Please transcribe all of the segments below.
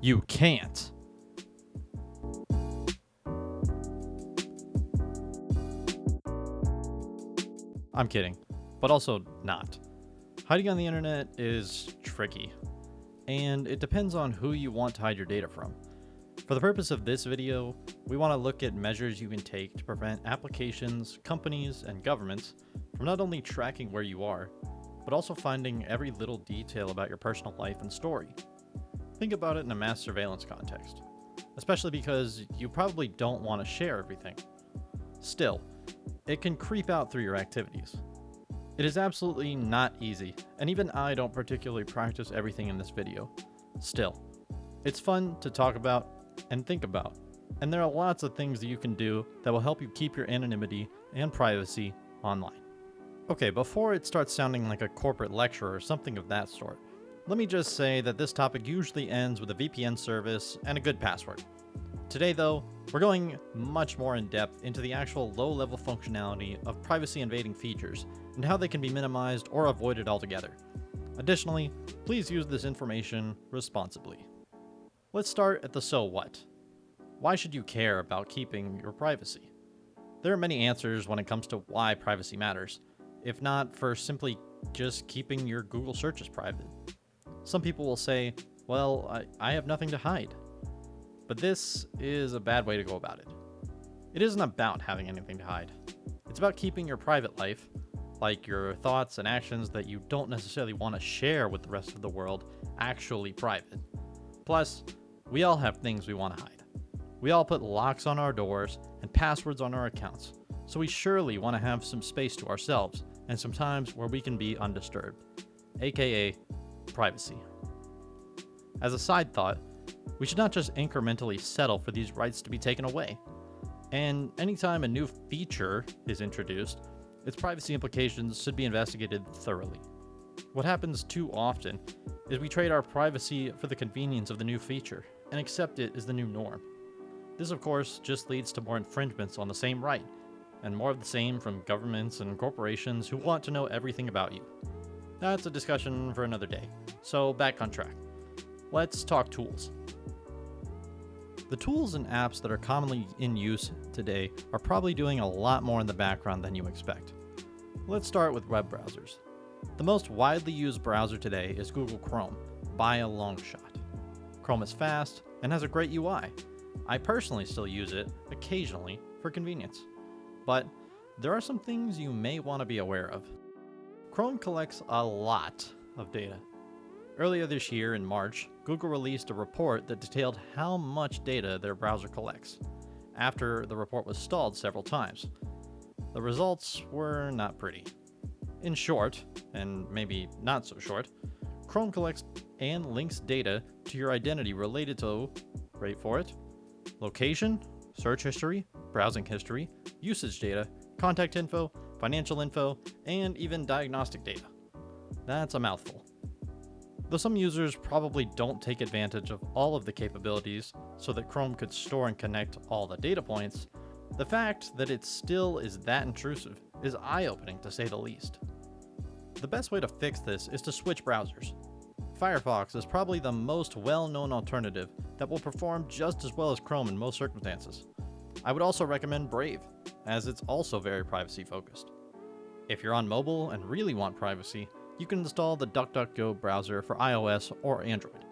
You can't. I'm kidding, but also not. Hiding on the internet is tricky, and it depends on who you want to hide your data from. For the purpose of this video, we want to look at measures you can take to prevent applications, companies, and governments from not only tracking where you are, but also finding every little detail about your personal life and story. Think about it in a mass surveillance context, especially because you probably don't want to share everything. Still, it can creep out through your activities. It is absolutely not easy, and even I don't particularly practice everything in this video. Still, it's fun to talk about and think about, and there are lots of things that you can do that will help you keep your anonymity and privacy online. Okay, before it starts sounding like a corporate lecture or something of that sort, let me just say that this topic usually ends with a VPN service and a good password. Today though, we're going much more in depth into the actual low-level functionality of privacy invading features and how they can be minimized or avoided altogether. Additionally, please use this information responsibly. Let's start at the so what. Why should you care about keeping your privacy? There are many answers when it comes to why privacy matters, if not for simply just keeping your Google searches private. Some people will say, well, I have nothing to hide. But this is a bad way to go about it. It isn't about having anything to hide. It's about keeping your private life, like your thoughts and actions that you don't necessarily want to share with the rest of the world, actually private. Plus, we all have things we want to hide. We all put locks on our doors and passwords on our accounts, so we surely want to have some space to ourselves and some times where we can be undisturbed, aka privacy. As a side thought, we should not just incrementally settle for these rights to be taken away. And anytime a new feature is introduced, its privacy implications should be investigated thoroughly. What happens too often is we trade our privacy for the convenience of the new feature and accept it as the new norm. This, of course, just leads to more infringements on the same right, and more of the same from governments and corporations who want to know everything about you. That's a discussion for another day, so back on track. Let's talk tools. The tools and apps that are commonly in use today are probably doing a lot more in the background than you expect. Let's start with web browsers. The most widely used browser today is Google Chrome, by a long shot. Chrome is fast and has a great UI. I personally still use it occasionally for convenience. But there are some things you may want to be aware of. Chrome collects a lot of data. Earlier this year, in March, Google released a report that detailed how much data their browser collects, after the report was stalled several times. The results were not pretty. In short, and maybe not so short, Chrome collects and links data to your identity related to, wait for it, location, search history, browsing history, usage data, contact info, financial info, and even diagnostic data. That's a mouthful. Though some users probably don't take advantage of all of the capabilities so that Chrome could store and connect all the data points, the fact that it still is that intrusive is eye-opening to say the least. The best way to fix this is to switch browsers. Firefox is probably the most well-known alternative that will perform just as well as Chrome in most circumstances. I would also recommend Brave, as it's also very privacy-focused. If you're on mobile and really want privacy, you can install the DuckDuckGo browser for iOS or Android.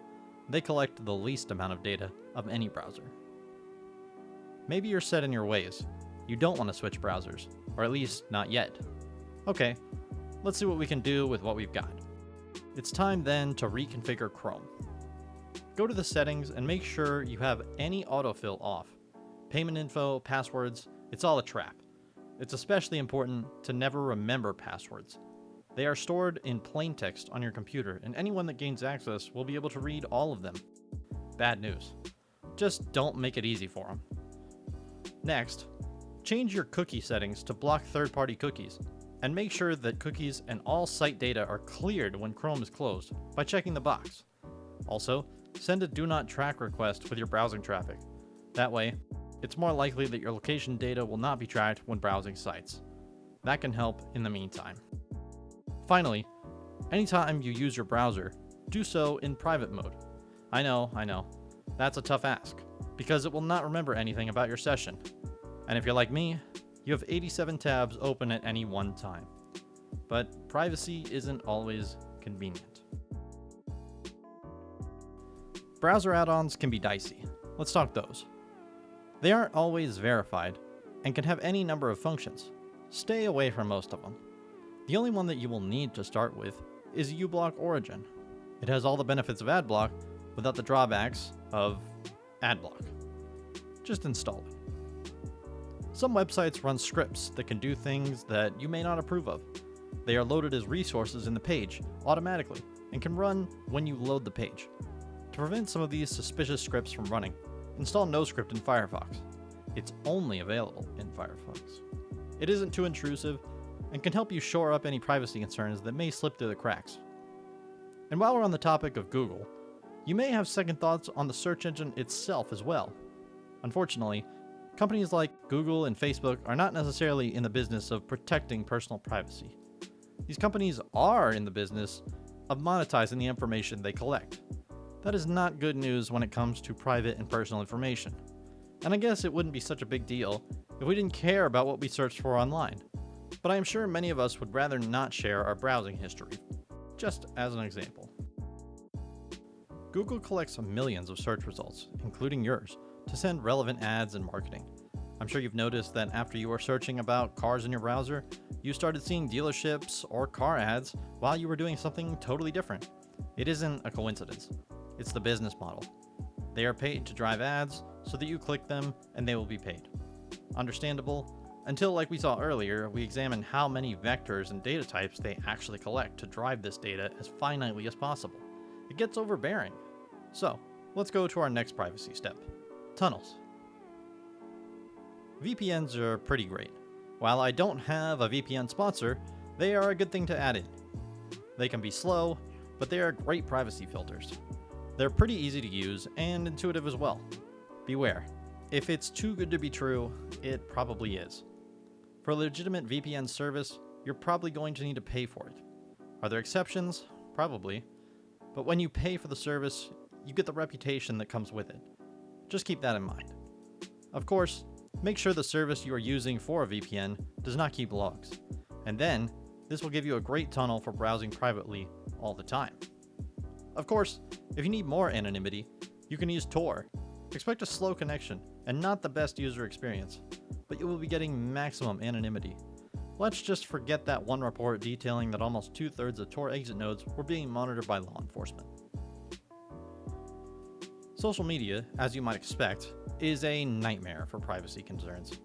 They collect the least amount of data of any browser. Maybe you're set in your ways. You don't want to switch browsers, or at least not yet. Okay, let's see what we can do with what we've got. It's time then to reconfigure Chrome. Go to the settings and make sure you have any autofill off. Payment info, passwords, it's all a trap. It's especially important to never remember passwords. They are stored in plain text on your computer, and anyone that gains access will be able to read all of them. Bad news. Just don't make it easy for them. Next, change your cookie settings to block third-party cookies, and make sure that cookies and all site data are cleared when Chrome is closed by checking the box. Also, send a do not track request with your browsing traffic. That way, it's more likely that your location data will not be tracked when browsing sites. That can help in the meantime. Finally, anytime you use your browser, do so in private mode. I know. That's a tough ask, because it will not remember anything about your session. And if you're like me, you have 87 tabs open at any one time. But privacy isn't always convenient. Browser add-ons can be dicey. Let's talk those. They aren't always verified and can have any number of functions. Stay away from most of them. The only one that you will need to start with is uBlock Origin. It has all the benefits of AdBlock without the drawbacks of AdBlock. Just install it. Some websites run scripts that can do things that you may not approve of. They are loaded as resources in the page automatically and can run when you load the page. To prevent some of these suspicious scripts from running, install NoScript in Firefox. It's only available in Firefox. It isn't too intrusive and can help you shore up any privacy concerns that may slip through the cracks. And while we're on the topic of Google, you may have second thoughts on the search engine itself as well. Unfortunately, companies like Google and Facebook are not necessarily in the business of protecting personal privacy. These companies are in the business of monetizing the information they collect. That is not good news when it comes to private and personal information. And I guess it wouldn't be such a big deal if we didn't care about what we searched for online. But I am sure many of us would rather not share our browsing history, just as an example. Google collects millions of search results, including yours, to send relevant ads and marketing. I'm sure you've noticed that after you were searching about cars in your browser, you started seeing dealerships or car ads while you were doing something totally different. It isn't a coincidence. It's the business model. They are paid to drive ads so that you click them and they will be paid. Understandable, until, like we saw earlier, we examine how many vectors and data types they actually collect to drive this data as finitely as possible. It gets overbearing. So, let's go to our next privacy step. Tunnels. VPNs are pretty great. While I don't have a VPN sponsor, they are a good thing to add in. They can be slow, but they are great privacy filters. They're pretty easy to use and intuitive as well. Beware, if it's too good to be true, it probably is. For a legitimate VPN service, you're probably going to need to pay for it. Are there exceptions? Probably. But when you pay for the service, you get the reputation that comes with it. Just keep that in mind. Of course, make sure the service you are using for a VPN does not keep logs. And then, this will give you a great tunnel for browsing privately all the time. Of course, if you need more anonymity, you can use Tor. Expect a slow connection and not the best user experience, but you will be getting maximum anonymity. Let's just forget that one report detailing that almost 2/3 of Tor exit nodes were being monitored by law enforcement. Social media, as you might expect, is a nightmare for privacy concerns.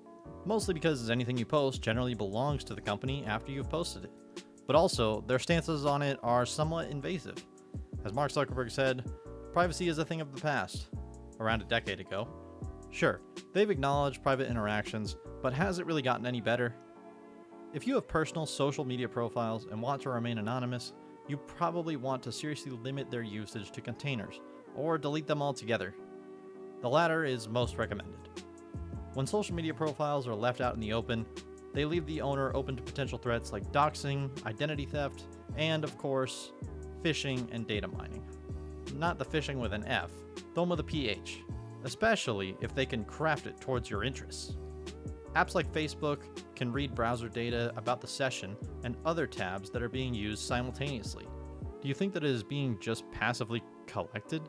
Mostly because anything you post generally belongs to the company after you've posted it. But also, their stances on it are somewhat invasive. As Mark Zuckerberg said, privacy is a thing of the past. Around a decade ago. Sure, they've acknowledged private interactions, but has it really gotten any better? If you have personal social media profiles and want to remain anonymous, you probably want to seriously limit their usage to containers, or delete them altogether. The latter is most recommended. When social media profiles are left out in the open, they leave the owner open to potential threats like doxing, identity theft, and of course, phishing and data mining. Not the phishing with an F, the one with a PH, especially if they can craft it towards your interests. Apps like Facebook can read browser data about the session and other tabs that are being used simultaneously. Do you think that it is being just passively collected?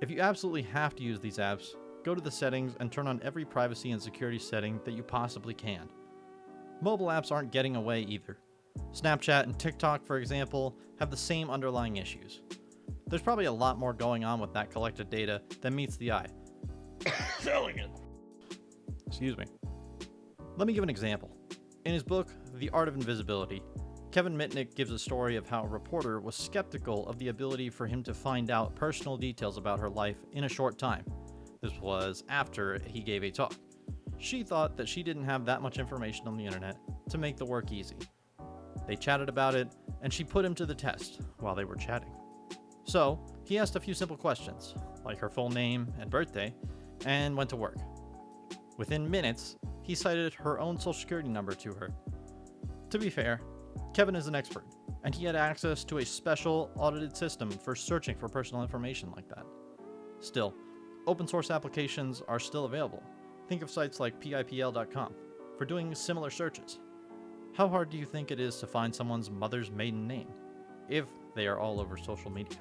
If you absolutely have to use these apps, go to the settings and turn on every privacy and security setting that you possibly can. Mobile apps aren't getting away either. Snapchat and TikTok, for example, have the same underlying issues. There's probably a lot more going on with that collected data than meets the eye. Selling it. Excuse me. Let me give an example. In his book, The Art of Invisibility, Kevin Mitnick gives a story of how a reporter was skeptical of the ability for him to find out personal details about her life in a short time. This was after he gave a talk. She thought that she didn't have that much information on the internet to make the work easy. They chatted about it, and she put him to the test while they were chatting. So, he asked a few simple questions, like her full name and birthday, and went to work. Within minutes, he cited her own social security number to her. To be fair, Kevin is an expert, and he had access to a special audited system for searching for personal information like that. Still, Open source applications are still available. Think of sites like pipl.com for doing similar searches. How hard do you think it is to find someone's mother's maiden name, if they are all over social media?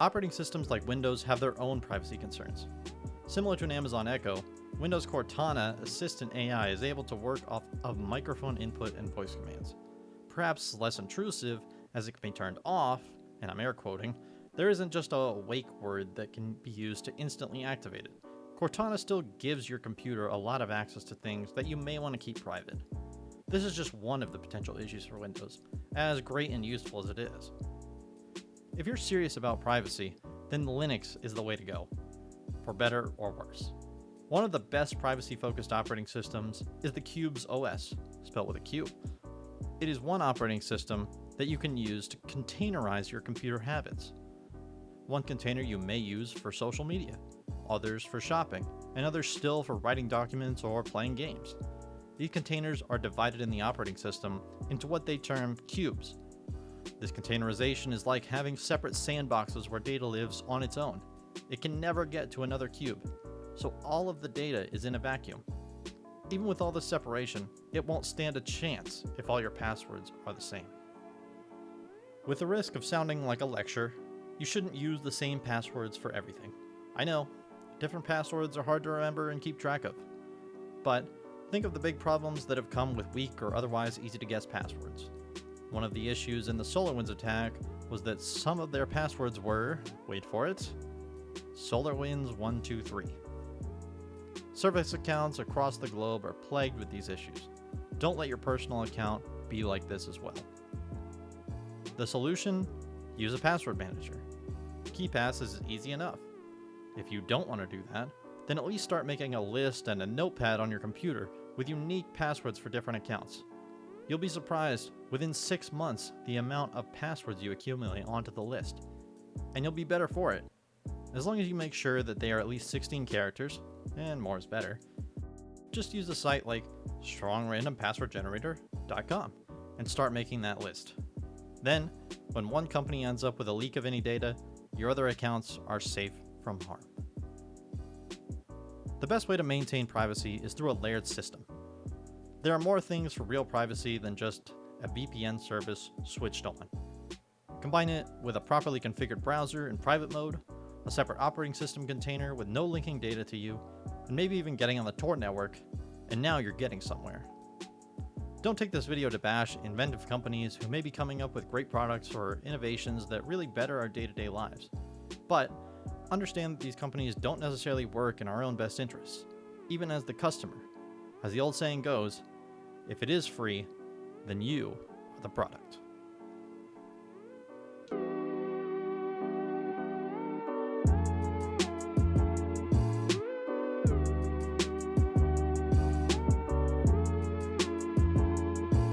Operating systems like Windows have their own privacy concerns. Similar to an Amazon Echo, Windows Cortana Assistant AI is able to work off of microphone input and voice commands. Perhaps less intrusive, as it can be turned off, and I'm air quoting, there isn't just a wake word that can be used to instantly activate it. Cortana still gives your computer a lot of access to things that you may want to keep private. This is just one of the potential issues for Windows, as great and useful as it is. If you're serious about privacy, then Linux is the way to go, for better or worse. One of the best privacy-focused operating systems is the Cube's OS, spelled with a Q. It is one operating system that you can use to containerize your computer habits. One container you may use for social media, others for shopping, and others still for writing documents or playing games. These containers are divided in the operating system into what they term cubes. This containerization is like having separate sandboxes where data lives on its own. It can never get to another cube, so all of the data is in a vacuum. Even with all this separation, it won't stand a chance if all your passwords are the same. With the risk of sounding like a lecture, you shouldn't use the same passwords for everything. I know, different passwords are hard to remember and keep track of. But think of the big problems that have come with weak or otherwise easy to guess passwords. One of the issues in the SolarWinds attack was that some of their passwords were, wait for it, SolarWinds123. Service accounts across the globe are plagued with these issues. Don't let your personal account be like this as well. The solution? Use a password manager. KeePass is easy enough. If you don't want to do that, then at least start making a list and a notepad on your computer with unique passwords for different accounts. You'll be surprised within 6 months the amount of passwords you accumulate onto the list. And you'll be better for it. As long as you make sure that they are at least 16 characters, and more is better. Just use a site like strongrandompasswordgenerator.com and start making that list. Then, when one company ends up with a leak of any data, your other accounts are safe from harm. The best way to maintain privacy is through a layered system. There are more things for real privacy than just a VPN service switched on. Combine it with a properly configured browser in private mode, a separate operating system container with no linking data to you, and maybe even getting on the Tor network, and now you're getting somewhere. Don't take this video to bash inventive companies who may be coming up with great products or innovations that really better our day-to-day lives. But understand that these companies don't necessarily work in our own best interests, even as the customer. As the old saying goes, if it is free, then you are the product.